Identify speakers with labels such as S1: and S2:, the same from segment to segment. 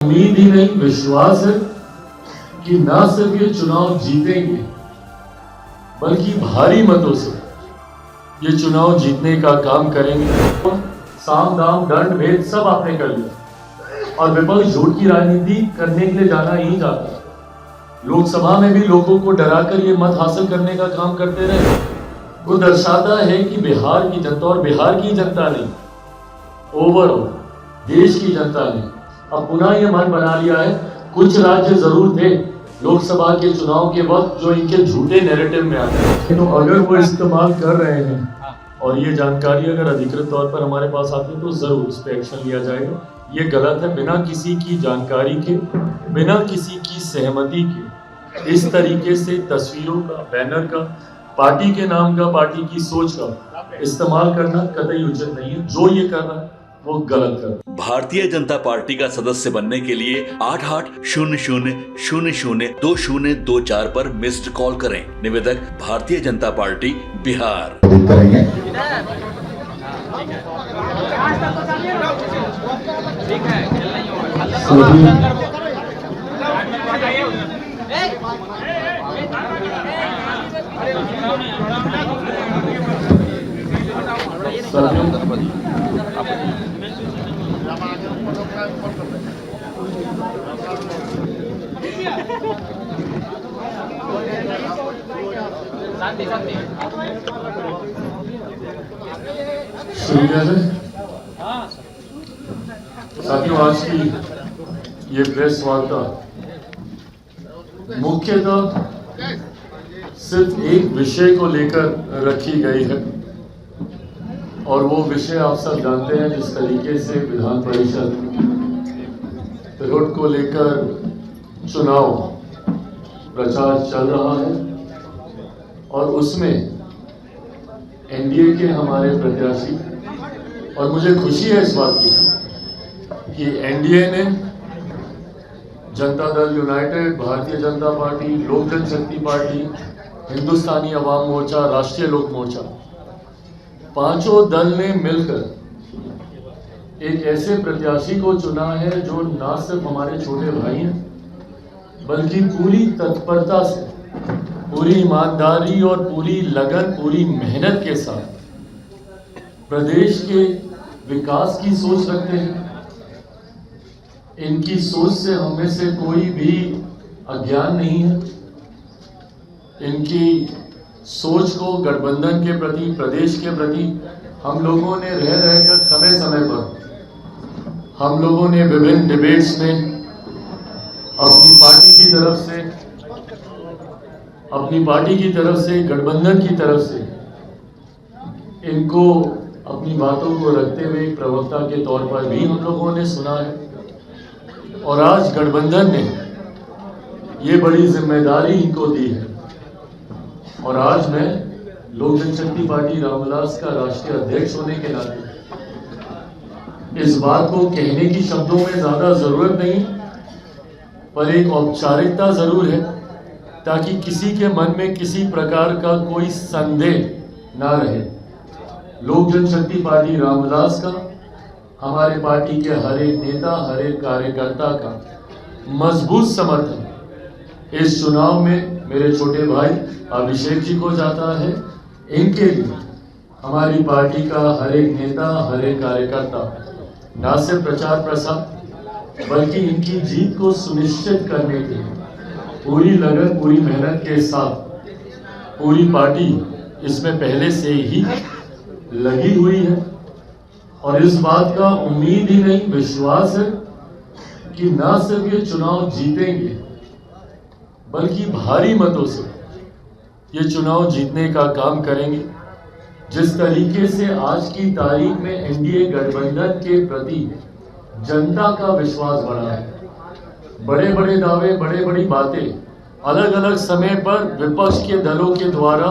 S1: उम्मीद ही नहीं विश्वास है कि ना सिर्फ ये चुनाव जीतेंगे बल्कि भारी मतों से ये चुनाव जीतने का काम करेंगे। साम दाम दंड भेद सब आपने कर लिया और विपक्ष झूठ की राजनीति करने के लिए जाना ही जाता है। लोकसभा में भी लोगों को डराकर ये मत हासिल करने का काम करते रहे। वो दर्शाता है कि बिहार की जनता, और बिहार की जनता नहीं, ओवरऑल देश की जनता ने अब पुनः ये मन बना लिया है। कुछ राज्य जरूर थे लोकसभा के चुनाव के वक्त जो इनके झूठे नैरेटिव में आते हैं, तो अगर वो इस्तेमाल कर रहे हैं और ये जानकारी अगर अधिकृत तौर पर हमारे पास आती है तो जरूर इस पर एक्शन लिया जाएगा। ये गलत है। बिना किसी की जानकारी के, बिना किसी की सहमति के इस तरीके से तस्वीरों का, बैनर का, पार्टी के नाम का, पार्टी की सोच का इस्तेमाल करना कतई उचित नहीं है। जो ये कर रहा है वो गलत कर रहा है।
S2: भारतीय जनता पार्टी का सदस्य बनने के लिए 8800002024 पर मिस्ड कॉल करें। निवेदक भारतीय जनता पार्टी बिहार।
S1: साथियों, आज की ये प्रेस वार्ता मुख्यतः सिर्फ एक विषय को लेकर रखी गई है और वो विषय आप सब जानते हैं। जिस तरीके से विधान परिषद रोड को लेकर चुनाव प्रचार चल रहा है और उसमें एनडीए के हमारे प्रत्याशी, और मुझे खुशी है इस बात की कि एनडीए ने जनता दल यूनाइटेड, भारतीय जनता पार्टी, लोक जनशक्ति पार्टी, हिंदुस्तानी अवाम मोर्चा, राष्ट्रीय लोक मोर्चा, पांचों दल ने मिलकर एक ऐसे प्रत्याशी को चुना है जो ना सिर्फ हमारे छोटे भाई हैं बल्कि पूरी तत्परता से, पूरी ईमानदारी और पूरी लगन, पूरी मेहनत के साथ प्रदेश के विकास की सोच रखते हैं। इनकी सोच से हम में से कोई भी अज्ञान नहीं है। इनकी सोच को गठबंधन के प्रति, प्रदेश के प्रति हम लोगों ने रहकर समय समय पर हम लोगों ने विभिन्न डिबेट्स में अपनी पार्टी की तरफ से, गठबंधन की तरफ से इनको अपनी बातों को रखते हुए एक प्रवक्ता के तौर पर भी हम लोगों ने सुना है। और आज गठबंधन ने ये बड़ी जिम्मेदारी इनको दी है और आज मैं लोक जनशक्ति पार्टी रामविलास का राष्ट्रीय अध्यक्ष होने के नाते इस बात को कहने की शब्दों में ज्यादा जरूरत नहीं, पर एक औपचारिकता जरूर है ताकि किसी के मन में किसी प्रकार का कोई संदेह ना रहे। लोक जनशक्ति पार्टी रामविलास का, हमारे पार्टी के हर एक नेता, हर एक कार्यकर्ता का मजबूत समर्थन इस चुनाव में मेरे छोटे भाई अभिषेक जी को जाता है। इनके लिए हमारी पार्टी का हर एक नेता, हर एक कार्यकर्ता न सिर्फ प्रचार प्रसार बल्कि इनकी जीत को सुनिश्चित करने के लिए पूरी लगन, पूरी मेहनत के साथ पूरी पार्टी इसमें पहले से ही लगी हुई है। और इस बात का उम्मीद ही नहीं विश्वास है कि ना सिर्फ ये चुनाव जीतेंगे बल्कि भारी मतों से ये चुनाव जीतने का काम करेंगे। जिस तरीके से आज की तारीख में एनडीए गठबंधन के प्रति जनता का विश्वास बढ़ा है, बड़े बड़े दावे, बड़े बड़ी बातें अलग अलग समय पर विपक्ष के दलों के द्वारा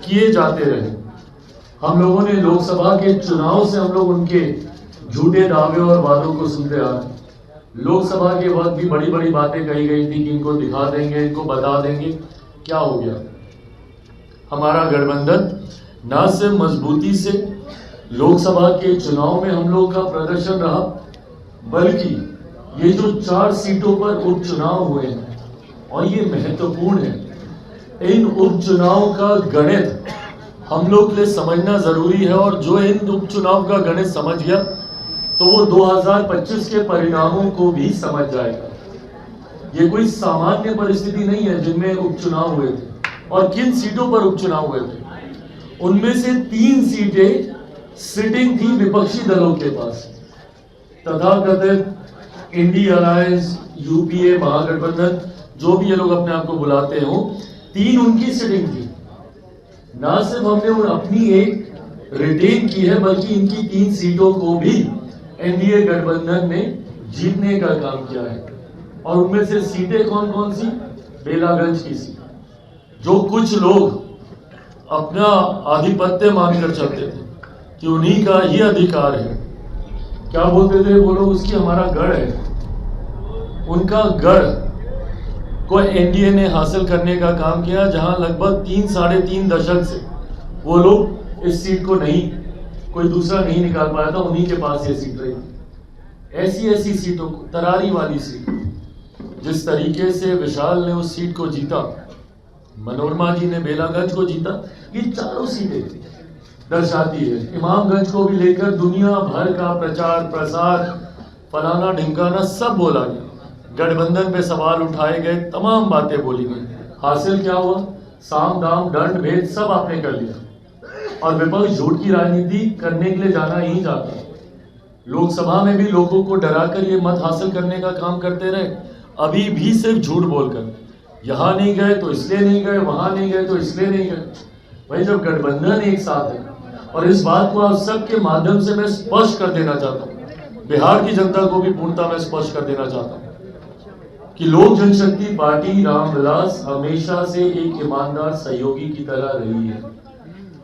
S1: किए जाते रहे। हम लोगों ने लोकसभा के चुनाव से हम लोग उनके झूठे दावे और वादों को सुनते आ रहे। लोकसभा के वक्त भी बड़ी बड़ी बातें कही गई थी कि इनको दिखा देंगे, इनको बता देंगे। क्या हो गया? हमारा गठबंधन न सिर्फ मजबूती से लोकसभा के चुनाव में हम लोग का प्रदर्शन रहा, बल्कि ये जो 4 सीटों पर उपचुनाव हुए हैं और ये महत्वपूर्ण है, इन उपचुनाव का गणित हम लोग के लिए समझना जरूरी है। और जो इन उपचुनाव का गणित समझ गया तो वो 2025 के परिणामों को भी समझ जाएगा। ये कोई सामान्य परिस्थिति नहीं है जिनमें उपचुनाव हुए थे। और किन सीटों पर उपचुनाव हुए थे, उनमें से 3 सीटें सिटिंग थी विपक्षी दलों के पास। तथाकथित इंडी अलायंस, यूपीए, महागठबंधन, जो भी ये लोग अपने आप को बुलाते हो, 3 उनकी सिटिंग थी। ना सिर्फ हमने अपनी एक रिटेन की है, बल्कि इनकी 3 सीटों को भी एनडीए गठबंधन ने जीतने का काम किया है। और उनमें से सीटें कौन कौन सी? बेलागंज की सीट, जो कुछ लोग अपना आधिपत्य मानकर चलते थे कि उन्हीं का ही अधिकार है। क्या बोलते थे वो लोग? उसकी हमारा गढ़ है। उनका गढ़ को एनडीए ने हासिल करने का काम किया, जहां लगभग 3-3.5 दशक से वो लोग इस सीट को नहीं, कोई दूसरा नहीं निकाल पाया था, उन्हीं के पास ये सीट रही। ऐसी सीटों को, तरारी वाली सीट, जिस तरीके से विशाल ने उस सीट को जीता, मनोरमा जी ने बेलागंज को जीता, ये चारों सीटें दर्शाती है। इमामगंज को भी लेकर दुनिया भर का प्रचार प्रसार, फलाना ढिमकाना सब बोला गया, गठबंधन पे सवाल उठाए गए, तमाम बातें बोली गई। हासिल क्या हुआ? साम दाम दंड भेद सब आपने कर लिया। और विपक्ष झूठ की राजनीति करने के लिए जाना ही जाता है। लोकसभा में भी लोगों को डराकर ये मत हासिल करने का काम करते रहे, अभी भी सिर्फ झूठ बोलकर। यहां नहीं गए तो इसलिए नहीं गए, वहां नहीं गए तो इसलिए नहीं गए। भाई, जब गठबंधन एक साथ है, और इस बात को आप सबके माध्यम से मैं स्पष्ट कर देना चाहता हूं, बिहार की जनता को भी पूर्णतः मैं स्पष्ट कर देना चाहता हूं कि लोक जनशक्ति पार्टी रामविलास हमेशा से एक ईमानदार सहयोगी की तरह रही है।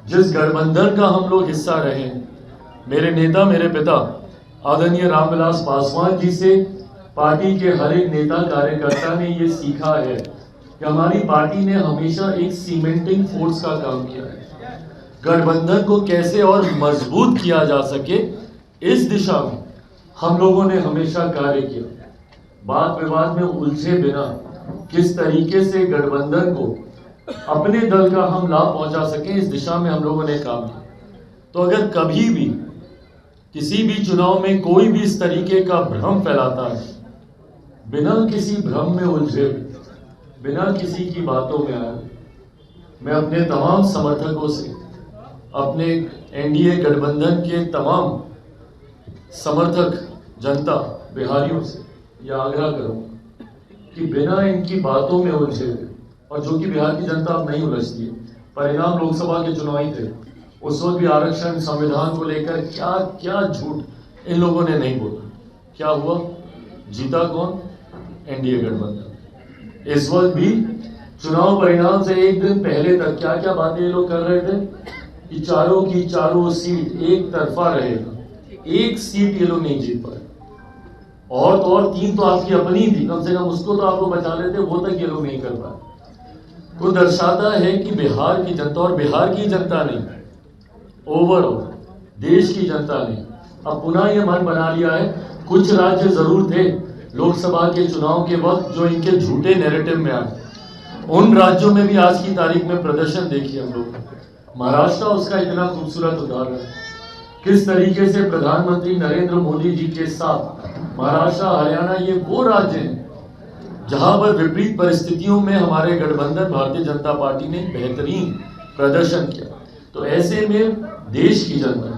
S1: जिस गठबंधन का हम लोग हिस्सा रहे हैं, मेरे नेता, मेरे पिता आदरणीय रामविलास पासवान जी से पार्टी के हर एक नेता कार्यकर्ता ने ये सीखा है कि हमारी पार्टी ने हमेशा एक सीमेंटिंग फोर्स का काम किया है। गठबंधन को कैसे और मजबूत किया जा सके, इस दिशा में हम लोगों ने हमेशा कार्य किया। वाद विवाद में उलझे बिना किस तरीके से गठबंधन को अपने दल का हम लाभ पहुंचा सके, इस दिशा में हम लोगों ने काम किया। तो अगर कभी भी किसी भी चुनाव में कोई भी इस तरीके का भ्रम फैलाता है, बिना किसी भ्रम में उलझे, बिना किसी की बातों में आए, मैं अपने तमाम समर्थकों से, अपने एनडीए गठबंधन के तमाम समर्थक जनता बिहारियों से यह आग्रह करूंगा कि बिना इनकी बातों में उलझे, और जो कि बिहार की जनता अब नहीं उलझती है, परिणाम लोकसभा के चुनावी थे, उस वक्त भी आरक्षण, संविधान को लेकर क्या क्या झूठ इन लोगों ने नहीं बोला। क्या हुआ? जीता कौन? एनडीए गठबंधन। इस वक्त भी चुनाव परिणाम से एक दिन पहले तक क्या क्या बातें ये लोग कर रहे थे कि चारों की चारों सीट एक तरफा रहेगा। एक सीट ये लोग नहीं जीत पाए, और तो और 3 तो आपकी अपनी थी, कम से कम उसको तो आपको बचा लेते, वो तक ये लोग नहीं कर पाए। तो दर्शाता है कि बिहार की जनता, और बिहार की जनता नहीं, ओवरऑल देश की जनता ने अब पुनः ये मन बना लिया है। कुछ राज्य जरूर थे लोकसभा के चुनाव के वक्त जो इनके झूठे नैरेटिव में आए, उन राज्यों में भी आज की तारीख में प्रदर्शन देखिए हम लोग। महाराष्ट्र उसका इतना खूबसूरत उदाहरण है, किस तरीके से प्रधानमंत्री नरेंद्र मोदी जी के साथ महाराष्ट्र, हरियाणा, ये वो राज्य हैं जहां पर विपरीत परिस्थितियों में हमारे गठबंधन भारतीय जनता पार्टी ने बेहतरीन प्रदर्शन किया। तो ऐसे में देश की जनता,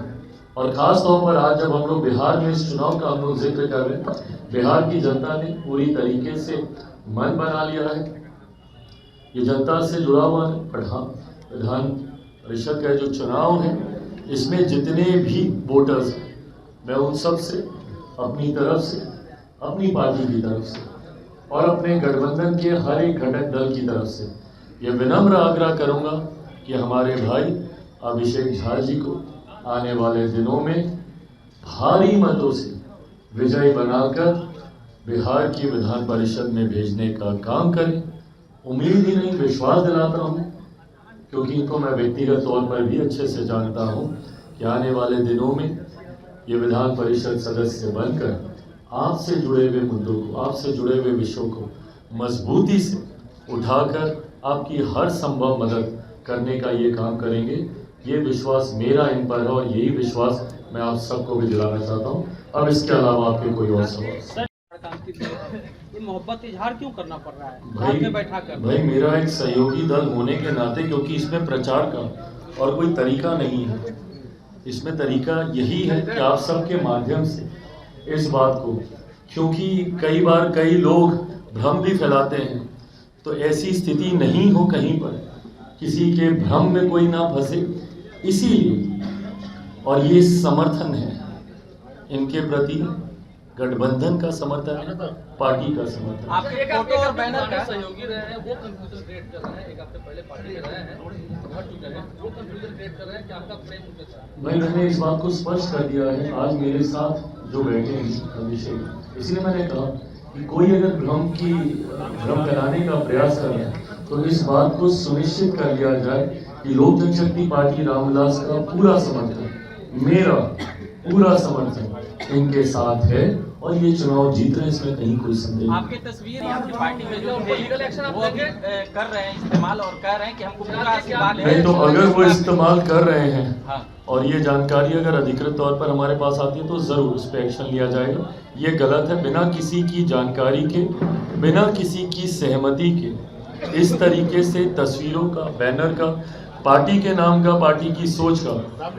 S1: और खास तौर पर आज जब हम लोग बिहार में इस चुनाव का हम लोग जिक्र कर रहे हैं, बिहार की जनता ने पूरी तरीके से मन बना लिया है। ये जनता से जुड़ा हुआ विधान परिषद का जो चुनाव है, इसमें जितने भी वोटर्स हैं, मैं उन सब से अपनी तरफ से, अपनी पार्टी की तरफ से, और अपने गठबंधन के हर एक घटक दल की तरफ से ये विनम्र आग्रह करूंगा कि हमारे भाई अभिषेक झा जी को आने वाले दिनों में भारी मतों से विजयी बनाकर बिहार की विधान परिषद में भेजने का काम करें। उम्मीद ही नहीं, विश्वास दिलाता हूं, क्योंकि इनको मैं व्यक्तिगत तौर पर भी अच्छे से जानता हूं कि आने वाले दिनों में ये विधान परिषद सदस्य बनकर आपसे जुड़े हुए मुद्दों को, आपसे जुड़े हुए विषयों को मजबूती से उठाकर आपकी हर संभव मदद करने का ये काम करेंगे। ये विश्वास मेरा इन पर है और यही विश्वास मैं आप सबको भी दिलाना चाहता हूँ। अब इसके अलावा आपके कोई और सवाल?
S3: ये मोहब्बत इजहार क्यों करना पड़ रहा है साथ में बैठा कर?
S1: भाई मेरा एक सहयोगी दल होने के नाते, क्योंकि इसमें प्रचार का और कोई तरीका नहीं है, इसमें तरीका यही है कि आप सबके माध्यम से इस बात को, क्योंकि कई बार कई लोग भ्रम भी फैलाते हैं, तो ऐसी स्थिति नहीं हो कहीं पर किसी के भ्रम में कोई ना फंसे, इसीलिए और ये समर्थन है इनके प्रति, गठबंधन का समर्थन है, पार्टी का समर्थन।
S3: आपके फोटो और बैनर का
S4: सहयोगी रहे हैं, वो कंफ्यूजन क्रिएट कर रहे हैं। एक हफ्ते पहले पार्टी में रहे हैं, हट चुके हैं, वो कंफ्यूजन क्रिएट कर रहे हैं कि आपका प्रेम उनके साथ।
S1: मैंने इस बात को स्पष्ट कर दिया है आज मेरे साथ जो बैठे हैं अभिषेक, इसलिए मैंने कहा कि कोई अगर भ्रम फैलाने का प्रयास कर रहा है तो इस बात को सुनिश्चित कर लिया जाए कि लोक जनशक्ति पार्टी रामविलास का पूरा समर्थन, मेरा पूरा समर्थन इनके साथ है और ये चुनाव जीत रहे हैं, इसमें कहीं कोई संदेह नहीं।
S3: आपकी तस्वीर आपकी पार्टी में जो लीगल एक्शन आप कर रहे हैं इस्तेमाल और कह रहे हैं कि हमको पूरा आशीर्वाद है।
S1: नहीं तो अगर वो इस्तेमाल कर रहे हैं
S3: हाँ।
S1: और ये जानकारी अगर अधिकृत तौर पर हमारे पास आती है तो जरूर उस पर एक्शन लिया जाएगा। ये गलत है, बिना किसी की जानकारी के, बिना किसी की सहमति के इस तरीके से तस्वीरों का, बैनर का, पार्टी के नाम का, पार्टी की सोच का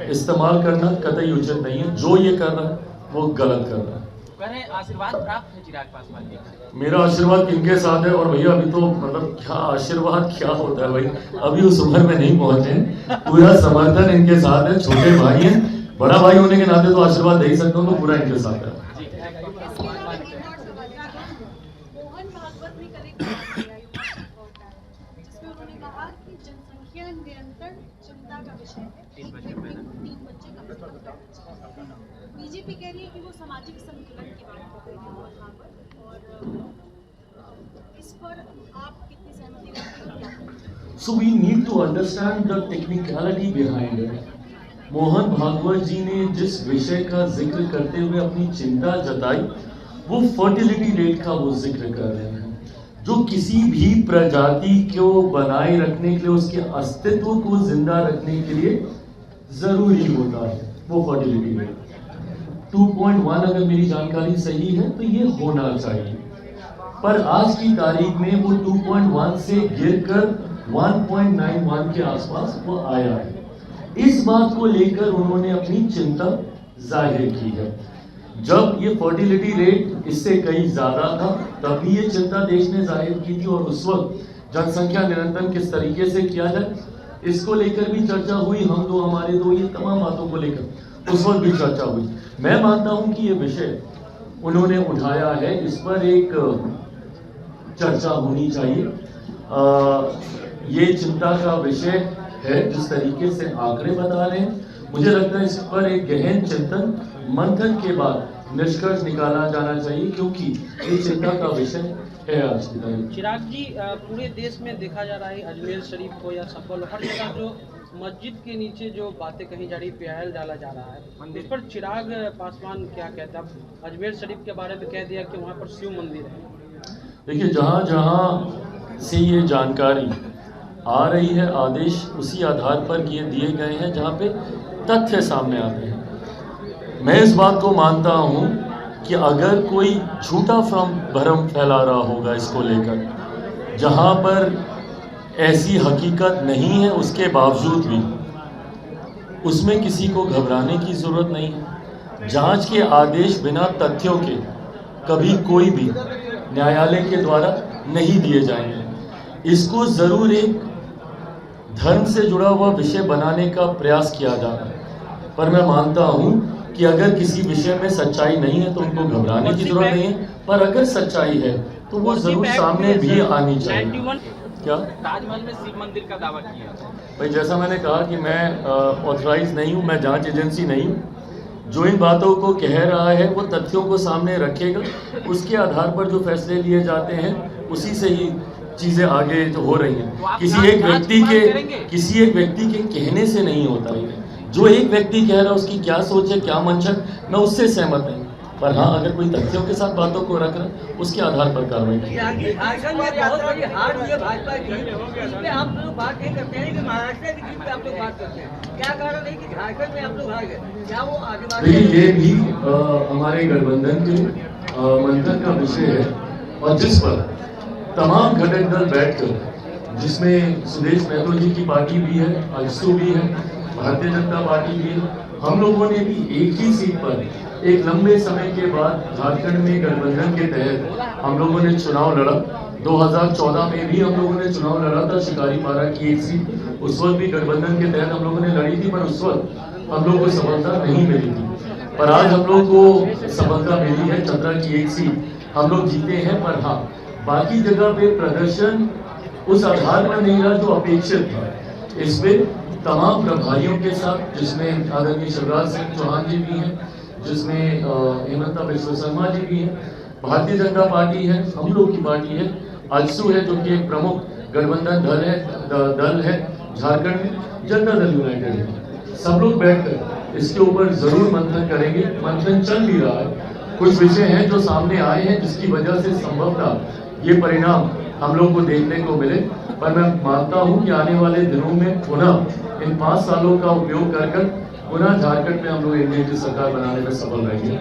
S1: इस्तेमाल करना कतई उचित नहीं है। जो ये कर रहा है वो गलत कर रहा है।
S3: कह रहे हैं आशीर्वाद प्राप्त है चिराग पासवान जी।
S1: मेरा आशीर्वाद इनके साथ है और भैया अभी तो मतलब क्या आशीर्वाद क्या होता है भाई, अभी उस उम्र में नहीं पहुंचे, पूरा समर्थन इनके साथ है। छोटे भाई हैं, बड़ा भाई होने के नाते तो आशीर्वाद दे ही सकता हूँ, तो पूरा इनके साथ है।
S5: मोहन भागवत ने कल एक बात किया जिसमें उन्होंने कहा कि जनसंख्या निरंतर चिंता का विषय है, 3 बच्चे का। बीजेपी कह रही है कि वो सामाजिक संतुलन की बात कर रही है मोहन भागवत, और इस पर आप कितनी सहमति रखते हैं?
S1: So we need to understand the technicality behind it. Mohan Bhagwat जी ने जिस विषय का जिक्र करते हुए अपनी चिंता जताई वो फर्टिलिटी रेट का वो जिक्र कर रहे हैं, जो किसी भी प्रजाति को बनाए रखने के लिए, उसके अस्तित्व को जिंदा रखने के लिए जरूरी होता है वो फर्टिलिटी रेट 2.1 अगर मेरी जानकारी सही है तो ये होना चाहिए, पर आज की तारीख में वो 2.1 से गिरकर 1.91 के आसपास वो आया है। इस बात को लेकर उन्होंने अपनी चिंता जाहिर की है। जब ये फर्टिलिटी रेट इससे कहीं ज्यादा था तब भी ये चिंता देश ने जाहिर की थी, और उस वक्त जनसंख्या नियंत्रण किस तरीके से किया जाए इसको लेकर भी चर्चा हुई, हम दो हमारे दो, ये तमाम बातों को लेकर उस वक्त भी चर्चा हुई। मैं मानता हूं कि ये विषय उन्होंने उठाया है, इस पर एक चर्चा होनी चाहिए। ये चिंता का विषय है, जिस तरीके से आंकड़े बता रहे हैं, मुझे लगता है इस पर एक गहन चिंतन मंथन के बाद निष्कर्ष निकाला जाना चाहिए, क्योंकि ये चिंता का विषय है आज की तारीख।
S3: चिराग जी, पूरे देश में देखा जा रहा है, अजमेर शरीफ हो या सफल, हर जगह जो मस्जिद के नीचे जो बातें कही जा रही, प्यायल डाला जा रहा है, इस पर चिराग पासवान क्या कहता है? अजमेर शरीफ के बारे में कह दिया कि वहाँ पर शिव मंदिर है।
S1: देखिए, जहाँ जहाँ से ये जानकारी आ रही है, आदेश उसी आधार पर ये दिए गए हैं जहाँ पे तथ्य सामने आते हैं। मैं इस बात को मानता हूँ कि अगर कोई झूठा भ्रम फैला रहा होगा इसको लेकर, जहाँ पर ऐसी हकीकत नहीं है, उसके बावजूद भी उसमें किसी को घबराने की ज़रूरत नहीं है। जांच के आदेश बिना तथ्यों के कभी कोई भी न्यायालय के द्वारा नहीं दिए जाएंगे। इसको ज़रूर एक धर्म से जुड़ा हुआ विषय बनाने का प्रयास किया जा रहा है, पर मैं मानता हूँ कि अगर किसी विषय में सच्चाई नहीं है तो उनको घबराने की जरूरत नहीं है, पर अगर सच्चाई है तो वो जरूर सामने भी आनी चाहिए। क्या
S3: ताजमहल में शिव मंदिर का दावा किया
S1: भाई, जैसा मैंने कहा कि मैं ऑथराइज नहीं हूँ, मैं जांच एजेंसी नहीं हूँ। जो इन बातों को कह रहा है वो तथ्यों को सामने रखेगा, उसके आधार पर जो फैसले लिए जाते हैं उसी से ही चीज़ें आगे जो हो रही हैं।
S3: तो
S1: किसी एक व्यक्ति के कहने से नहीं होता है। जो एक व्यक्ति कह रहा है उसकी क्या सोच है, क्या मंशा, मैं उससे सहमत नहीं। पर हाँ, अगर कोई तथ्यों के साथ बातों को रख रहा है उसके आधार पर कार्रवाई की।
S6: झारखंड में बहुत बड़ी हार हुई है भाजपा की, इस पे आप लोग बात नहीं करते हैं कि महाराष्ट्र की जीत पे आप लोग बात करते हैं। क्या कारण है कि झारखंड में आप लोग हार गए? क्या वो आदिवासी?
S1: देखिए, ये भी हमारे गठबंधन के मंथन का विषय है और जिस पर तमाम घटक दल बैठकर, जिसमें सुदेश महतो जी की पार्टी भी है, अजसू भी है, भारतीय जनता पार्टी भी है, हम लोगों ने भी एक ही सीट पर एक लंबे समय के बाद झारखंड में गठबंधन के तहत हम लोगों ने चुनाव लड़ा। 2014 में भी हम लोगों ने चुनाव लड़ा था शिकारीपारा की एक सीट, उस वक्त भी गठबंधन के तहत हम लोगों ने लड़ी थी, पर उस वक्त हम लोग को सफलता नहीं मिली थी। पर आज हम लोग को सफलता मिली है, चतरा की एक सीट हम लोग जीते हैं। पर हाँ, बाकी जगह पे प्रदर्शन उस आधार पर नहीं रहा जो अपेक्षित था। इसमें तमाम प्रभारियों के साथ, जिसमें आदरणीय शिवराज सिंह चौहान जी भी हैं, जिसमें हेमंता बिश्व शर्मा जी भी हैं, भारतीय जनता पार्टी है, हम लोग की पार्टी है, आजसू है जो कि एक प्रमुख गठबंधन दल है झारखंड में, जनता दल यूनाइटेड है। सब लोग बैठकर इसके ऊपर जरूर मंथन करेंगे। मंथन चल भी रहा है, कुछ विषय हैं जो सामने आए हैं जिसकी वजह से संभवतः ये परिणाम हम लोग को देखने को मिले। पर मैं मानता हूं कि आने वाले दिनों में पुनः इन 5 सालों का उपयोग कर पुनः झारखंड में हम लोग एनडीए की सरकार बनाने में सफल रहेंगे।